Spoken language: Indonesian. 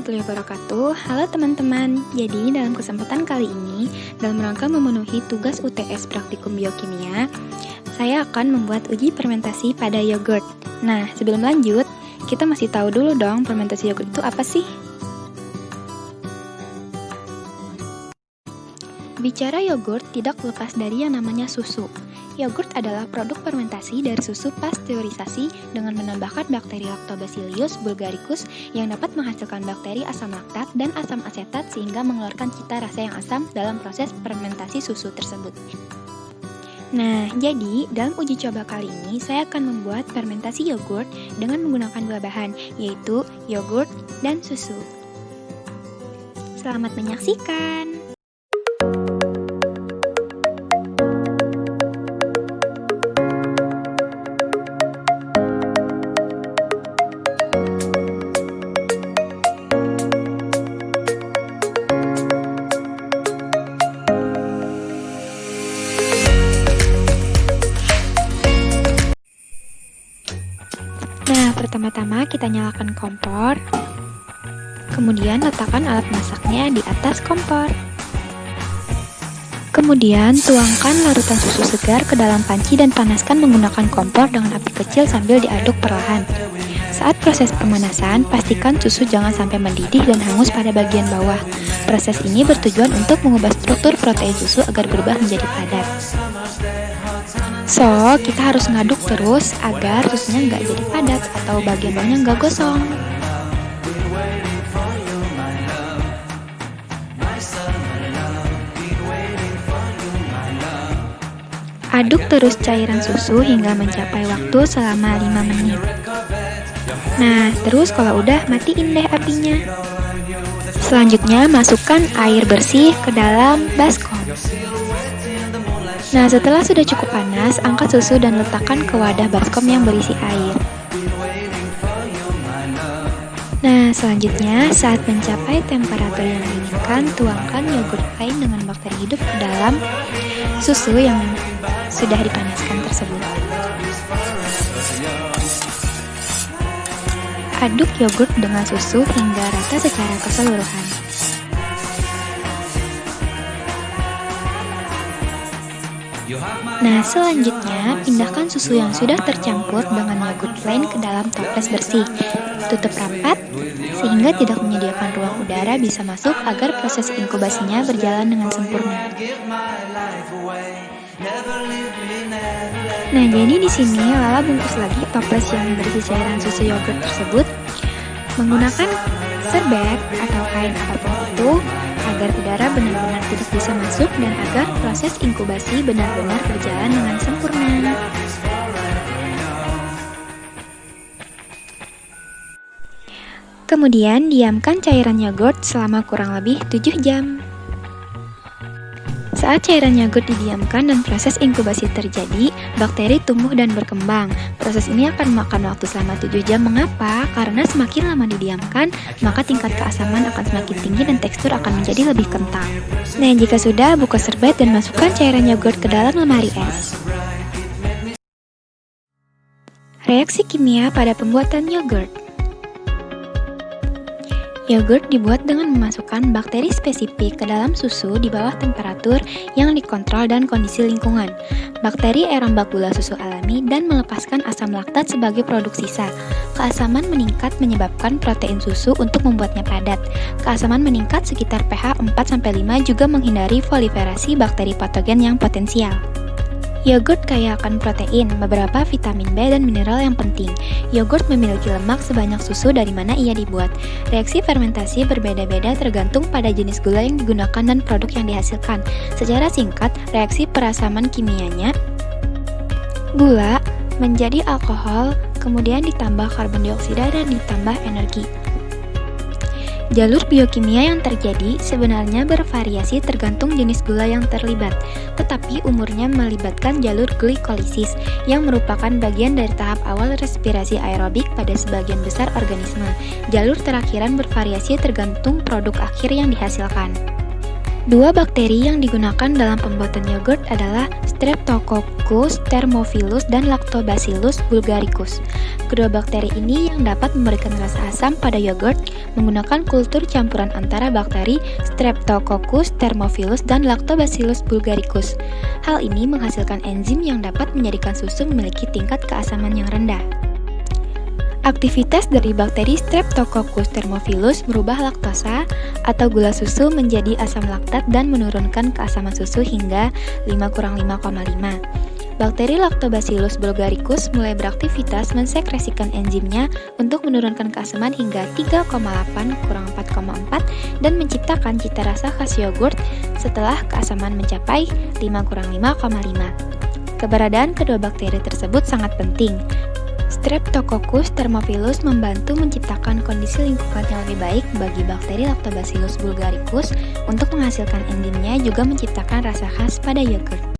warahmatullahi wabarakatuh. Halo teman-teman. Jadi dalam kesempatan kali ini, dalam rangka memenuhi tugas UTS Praktikum Biokimia, saya akan membuat uji fermentasi pada yogurt. Nah, sebelum lanjut, kita masih tahu dulu dong fermentasi yogurt itu apa sih? Bicara yogurt tidak lepas dari yang namanya susu. Yogurt adalah produk fermentasi dari susu pasteurisasi dengan menambahkan bakteri Lactobacillus bulgaricus yang dapat menghasilkan bakteri asam laktat dan asam asetat sehingga mengeluarkan cita rasa yang asam dalam proses fermentasi susu tersebut. Nah, jadi dalam uji coba kali ini saya akan membuat fermentasi yogurt dengan menggunakan dua bahan, yaitu yogurt dan susu. Selamat menyaksikan! Nah, pertama-tama kita nyalakan kompor, kemudian letakkan alat masaknya di atas kompor. Kemudian tuangkan larutan susu segar ke dalam panci dan panaskan menggunakan kompor dengan api kecil sambil diaduk perlahan. Saat proses pemanasan, pastikan susu jangan sampai mendidih dan hangus pada bagian bawah. Proses ini bertujuan untuk mengubah struktur protein susu agar berubah menjadi padat. So, kita harus ngaduk terus agar susunya nggak jadi padat atau bagian bawahnya nggak gosong. Aduk terus cairan susu hingga mencapai waktu selama 5 menit. Nah, terus kalau udah matiin deh apinya. Selanjutnya masukkan air bersih ke dalam baskom. Nah, setelah sudah cukup panas, angkat susu dan letakkan ke wadah baskom yang berisi air. Nah, selanjutnya saat mencapai temperatur yang diinginkan, tuangkan yogurt plain dengan bakteri hidup ke dalam susu yang sudah dipanaskan tersebut. Aduk yogurt dengan susu hingga rata secara keseluruhan. Nah, selanjutnya pindahkan susu yang sudah tercampur dengan yogurt plain ke dalam toples bersih. Tutup rapat sehingga tidak menyediakan ruang udara bisa masuk agar proses inkubasinya berjalan dengan sempurna. Nah, jadi di sini Lala bungkus lagi toples yang berisi cairan susu yogurt tersebut menggunakan serbet atau kain apapun itu agar udara benar-benar tidak bisa masuk dan agar proses inkubasi benar-benar berjalan dengan sempurna. Kemudian diamkan cairan yogurt selama kurang lebih 7 jam. Saat cairan yogurt didiamkan dan proses inkubasi terjadi, bakteri tumbuh dan berkembang. Proses ini akan memakan waktu selama 7 jam. Mengapa? Karena semakin lama didiamkan, maka tingkat keasaman akan semakin tinggi dan tekstur akan menjadi lebih kental. Nah, jika sudah, buka serbet dan masukkan cairan yogurt ke dalam lemari es. Reaksi kimia pada pembuatan yogurt. Yogurt dibuat dengan memasukkan bakteri spesifik ke dalam susu di bawah temperatur yang dikontrol dan kondisi lingkungan. Bakteri erambak gula susu alami dan melepaskan asam laktat sebagai produk sisa. Keasaman meningkat menyebabkan protein susu untuk membuatnya padat. Keasaman meningkat sekitar pH 4-5 juga menghindari proliferasi bakteri patogen yang potensial. Yogurt kaya akan protein, beberapa vitamin B dan mineral yang penting. Yogurt memiliki lemak sebanyak susu dari mana ia dibuat. Reaksi fermentasi berbeda-beda tergantung pada jenis gula yang digunakan dan produk yang dihasilkan. Secara singkat, reaksi perasaman kimianya, gula menjadi alkohol, kemudian ditambah karbon dioksida dan ditambah energi. Jalur biokimia yang terjadi sebenarnya bervariasi tergantung jenis gula yang terlibat, tetapi umumnya melibatkan jalur glikolisis yang merupakan bagian dari tahap awal respirasi aerobik pada sebagian besar organisme. Jalur terakhiran bervariasi tergantung produk akhir yang dihasilkan. Dua bakteri yang digunakan dalam pembuatan yogurt adalah Streptococcus thermophilus dan Lactobacillus bulgaricus. Kedua bakteri ini yang dapat memberikan rasa asam pada yogurt menggunakan kultur campuran antara bakteri Streptococcus thermophilus dan Lactobacillus bulgaricus. Hal ini menghasilkan enzim yang dapat menjadikan susu memiliki tingkat keasaman yang rendah. Aktivitas dari bakteri Streptococcus thermophilus merubah laktosa atau gula susu menjadi asam laktat dan menurunkan keasaman susu hingga 5-5,5. Bakteri Lactobacillus bulgaricus mulai beraktivitas mensekresikan enzimnya untuk menurunkan keasaman hingga 3,8-4,4 dan menciptakan cita rasa khas yogurt setelah keasaman mencapai 5-5,5. Keberadaan kedua bakteri tersebut sangat penting. Streptococcus thermophilus membantu menciptakan kondisi lingkungan yang lebih baik bagi bakteri Lactobacillus bulgaricus untuk menghasilkan enzimnya juga menciptakan rasa khas pada yogurt.